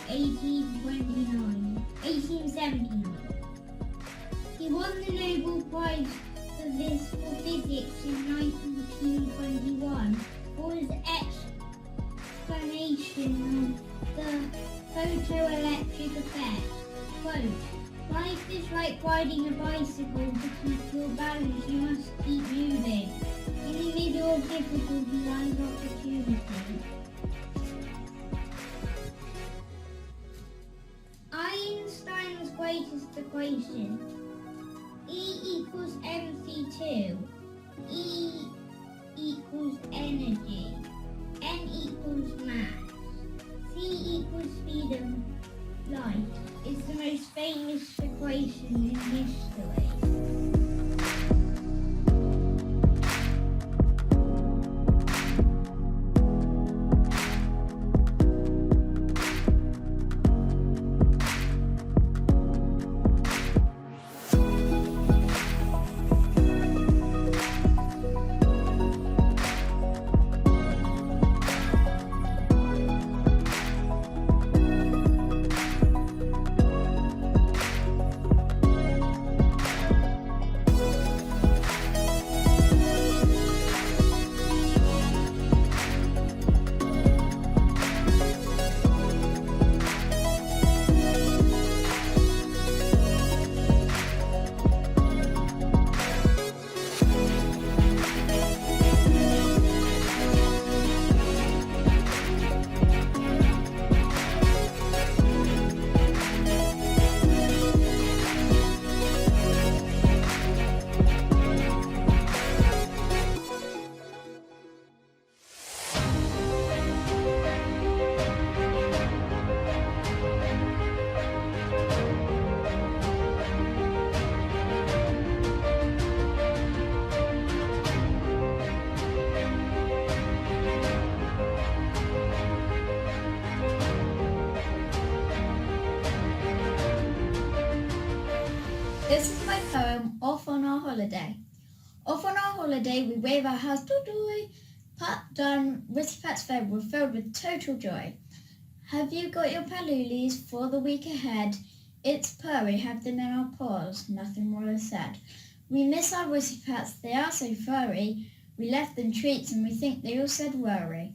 1879. He won the Nobel Prize for physics in 1921 for his explanation of the photoelectric effect. Quote, life is like riding a bicycle. To keep your balance, you must keep moving. In the middle of difficulty lies opportunity. Einstein's greatest equation. E equals mc2. E equals energy. N equals mass. C equals speed of light. Is the most famous equation in history. This is my poem, Off on Our Holiday. Off on our holiday, we wave our hats, doo-doo. Part done, Ritzy Pat's Fair, we're filled with total joy. Have you got your palulis for the week ahead? It's purry, have them in our paws, nothing more is said. We miss our Ritzy Pats, they are so furry. We left them treats and we think they all said worry.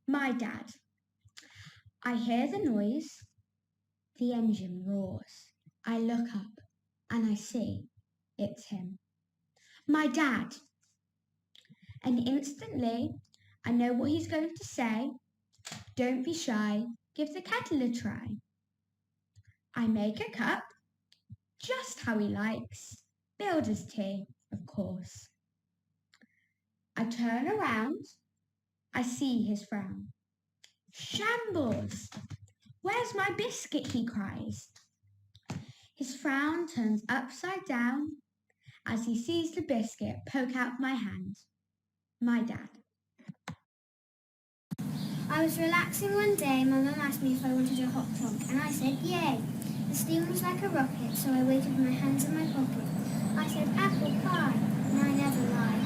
My dad. I hear the noise. The engine roars. I look up and I see it's him. My dad. And instantly I know what he's going to say. Don't be shy. Give the kettle a try. I make a cup, just how he likes. Builder's tea, of course. I turn around. I see his frown. Shambles! Where's my biscuit, he cries. His frown turns upside down as he sees the biscuit poke out my hand. My dad. I was relaxing one day. My mum asked me if I wanted a hot trunk, and I said yay. The steam was like a rocket, so I waited with my hands in my pocket. I said apple pie, and I never lie.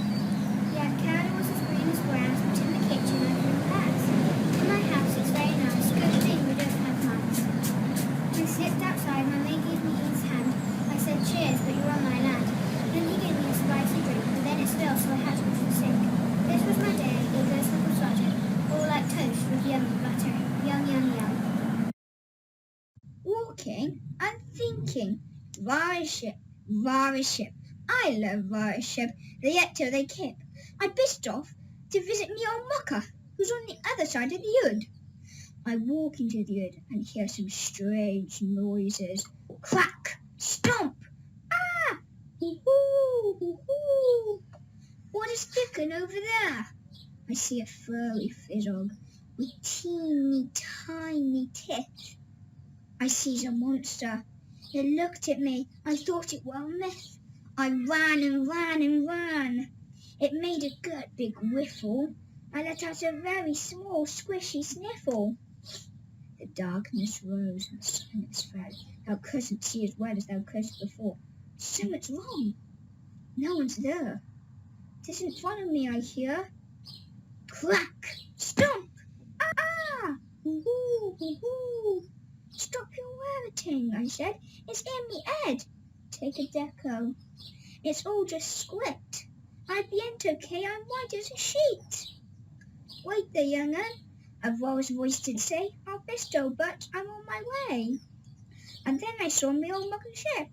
Yeah, carrot was as green as grass, but in the kitchen I couldn't pass. In my house it's very nice, good thing we don't have mice. I slipped outside, my mate gave me his hand. I said cheers, but you're on my land. Then he gave me a spicy drink, but then it spilled, so I had to go to the sink. This was my day, it goes for flutter, all like toast with yummy butter. Yum, yum, yum. Walking and thinking, variship, variship. I love variship, the yet till they kip. I pissed off to visit me old mucker, who's on the other side of the wood. I walk into the wood and hear some strange noises. Crack! Stomp! Ah! Hee-hoo! Hee-hoo! What is kicking over there? I see a furry fizzog with teeny tiny tits. I sees a monster. It looked at me. I thought it were a myth. I ran and ran and ran. It made a good big whiffle. I let out a very small squishy sniffle. The darkness rose and silence fell. Thou couldn't see as well as thou couldst before. Something's wrong. No one's there. 'Tisn't follow me, I hear. Crack! Stomp! Ah! Hoo-hoo, hoo-hoo. Stop your rabbitting, I said. It's in me head. Take a deco. It's all just script. I viento que I'm white as a sheet. Wait there, young un, a Rose's voice did say. I'll bestow, but I'm on my way. And then I saw me old mucker ship.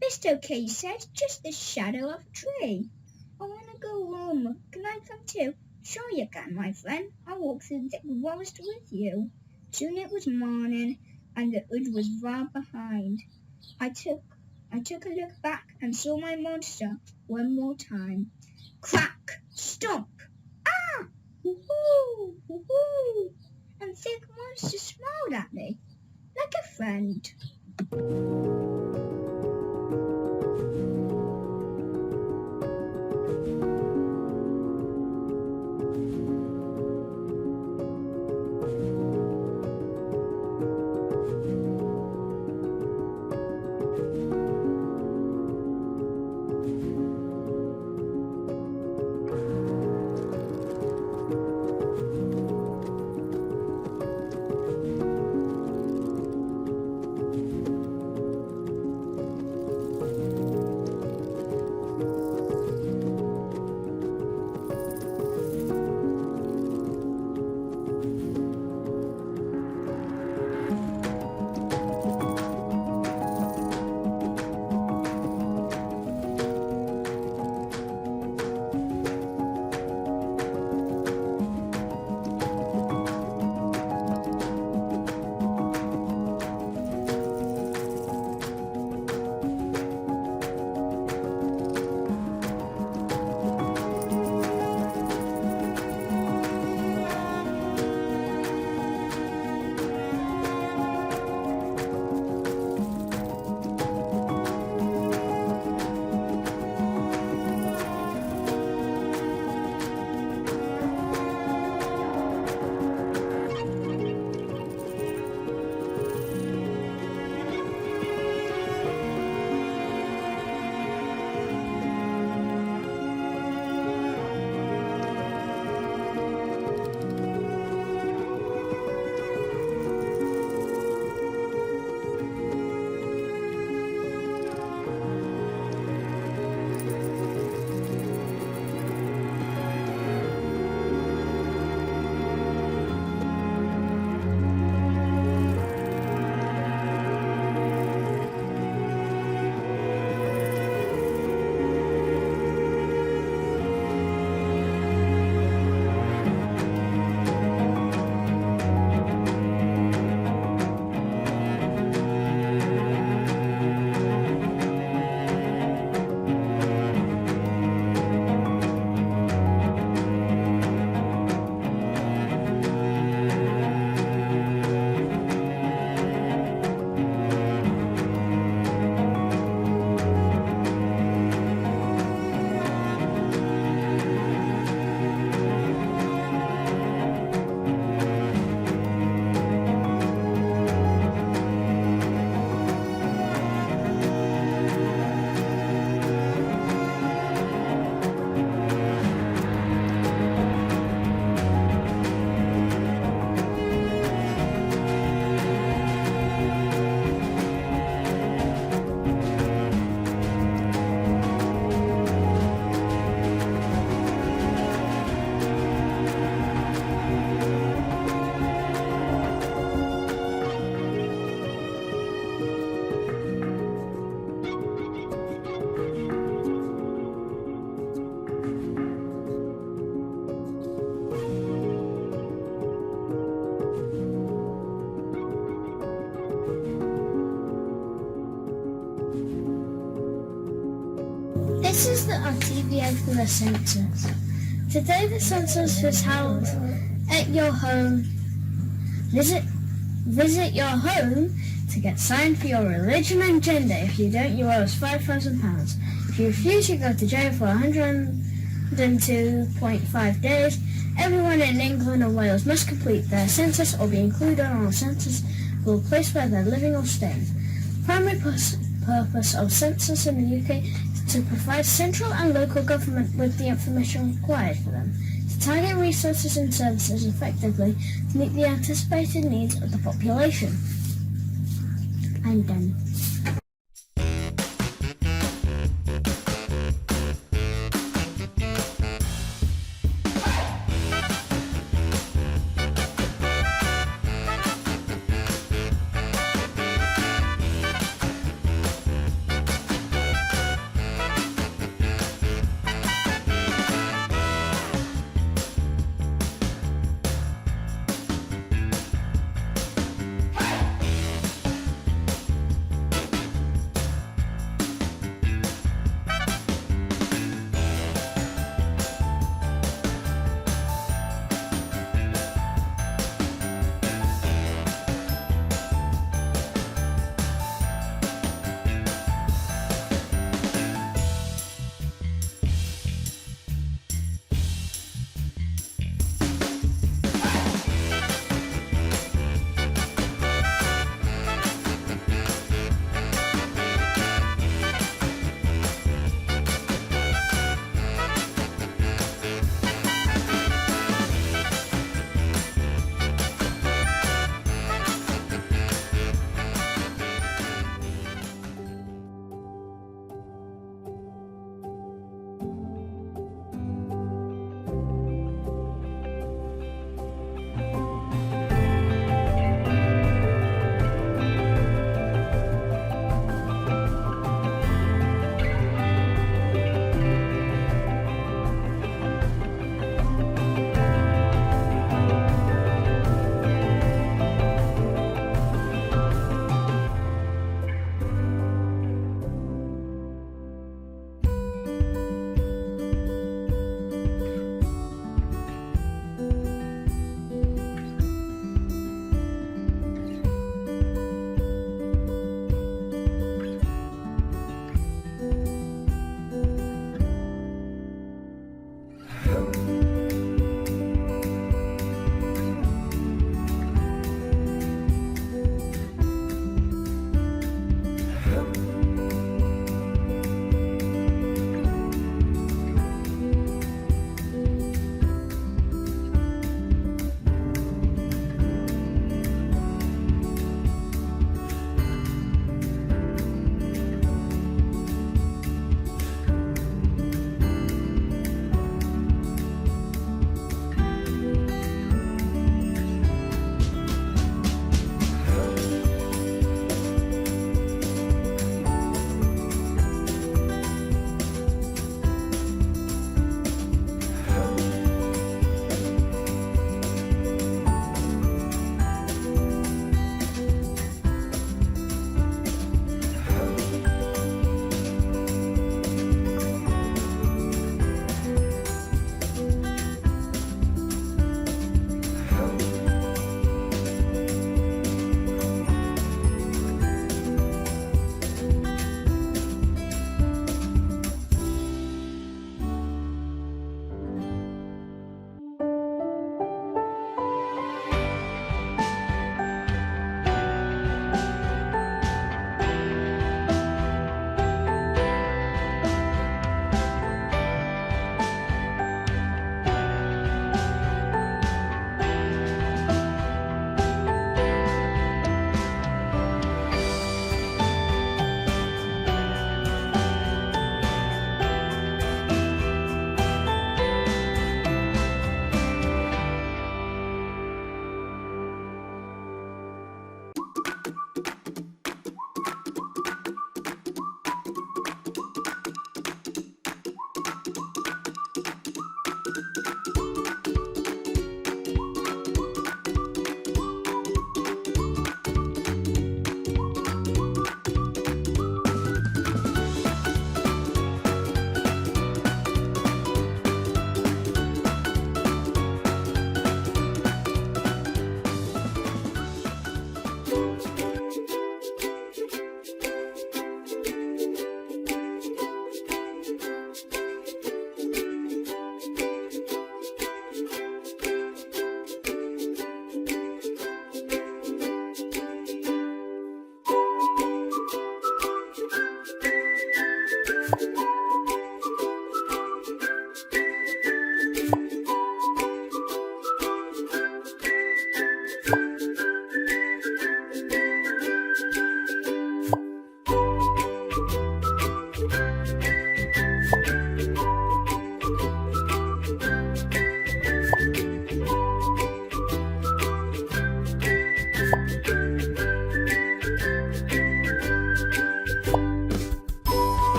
Bestow, he said, just the shadow of a tree. I want to go home. Can I come too? Sure you can, my friend. I'll walk through the forest with you. Soon it was morning, and the hood was far behind. I took a look back and saw my monster one more time. Crack! Stomp! Ah! Woo-hoo! Woo-hoo! And the monster smiled at me like a friend. This is the RTVA for the census. Today the census was held at your home. Visit your home to get signed for your religion and gender. If you don't, you owe us £5,000. If you refuse, you go to jail for 102.5 days. Everyone in England and Wales must complete their census or be included on a census for the place where they're living or staying. Primary purpose of census in the UK is to provide central and local government with the information required for them to target resources and services effectively to meet the anticipated needs of the population. I'm done.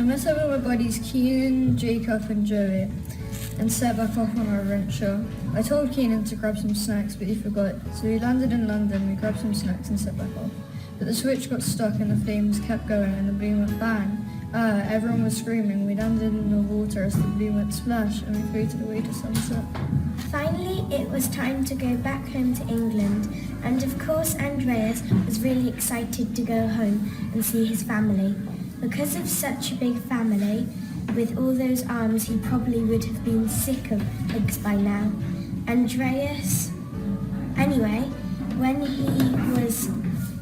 met up with my buddies Keenan, Jacob and Joey and set back off on our adventure. I told Keenan to grab some snacks but he forgot, so we landed in London, we grabbed some snacks and set back off. But the switch got stuck and the flames kept going and the balloon went bang. Everyone was screaming. We landed in the water as the balloon went splash and we floated away to sunset. Finally, it was time to go back home to England, and of course Andreas was really excited to go home and see his family. Because of such a big family, with all those arms, he probably would have been sick of hugs by now. Anyway, when he was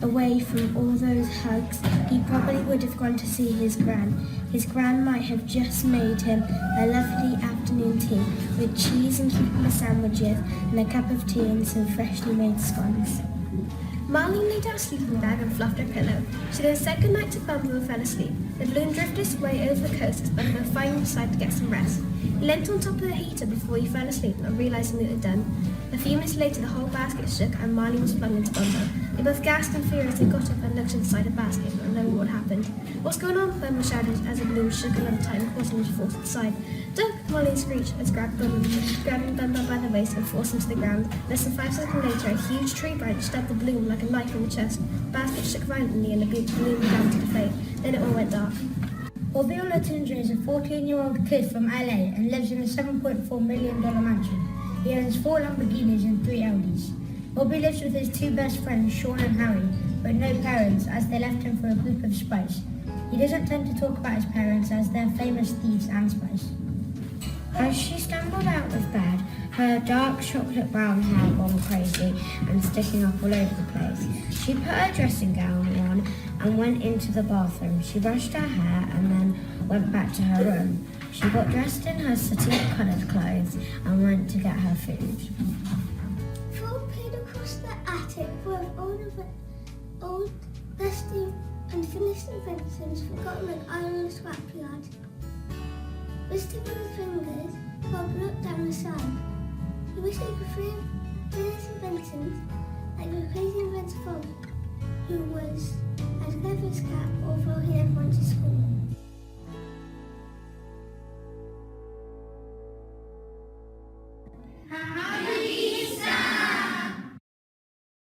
away from all those hugs, he probably would have gone to see his gran. His gran might have just made him a lovely afternoon tea with cheese and cucumber sandwiches and a cup of tea and some freshly made scones. Marlene laid out a sleeping bag and fluffed her pillow. She then said goodnight to Bumble and fell asleep. The balloon drifted its way over the coast as Bumble finally decided to get some rest. He leant on top of the heater before he fell asleep, not realising what it had done. A few minutes later, the whole basket shook and Marlene was flung into Bumble. They both gasped in fear as they got up and looked inside the basket, not knowing what happened. "What's going on?" Bumble shouted as the balloon shook another time, causing him to fall to the side. "Duck!" Marlene screeched as grabbing Bumble by the waist and forced him to the ground. Less than 5 seconds later, a huge tree branch stabbed the balloon like a knife in the chest. The basket shook violently and the balloon began to deflate. Then it all went dark. Bobby Olatunja is a 14-year-old kid from LA and lives in a $7.4 million mansion. He owns 4 Lamborghinis and 3 Audis. Bobby lives with his 2 best friends, Sean and Harry, but no parents as they left him for a group of spies. He doesn't tend to talk about his parents as they're famous thieves and spies. As she stumbled out of bed, her dark chocolate brown hair gone crazy and sticking up all over the place. She put her dressing gown on and went into the bathroom. She brushed her hair and then went back to her room. She got dressed in her sateen-coloured clothes and went to get her food. Phil peered across the attic with old dusty and finished inventions forgotten like iron on a scrapyard. Twisting with his fingers, Bob looked down the side. He wished he could free his inventions like the crazy inventor Bob, who was as clever as cat, although he never went to school.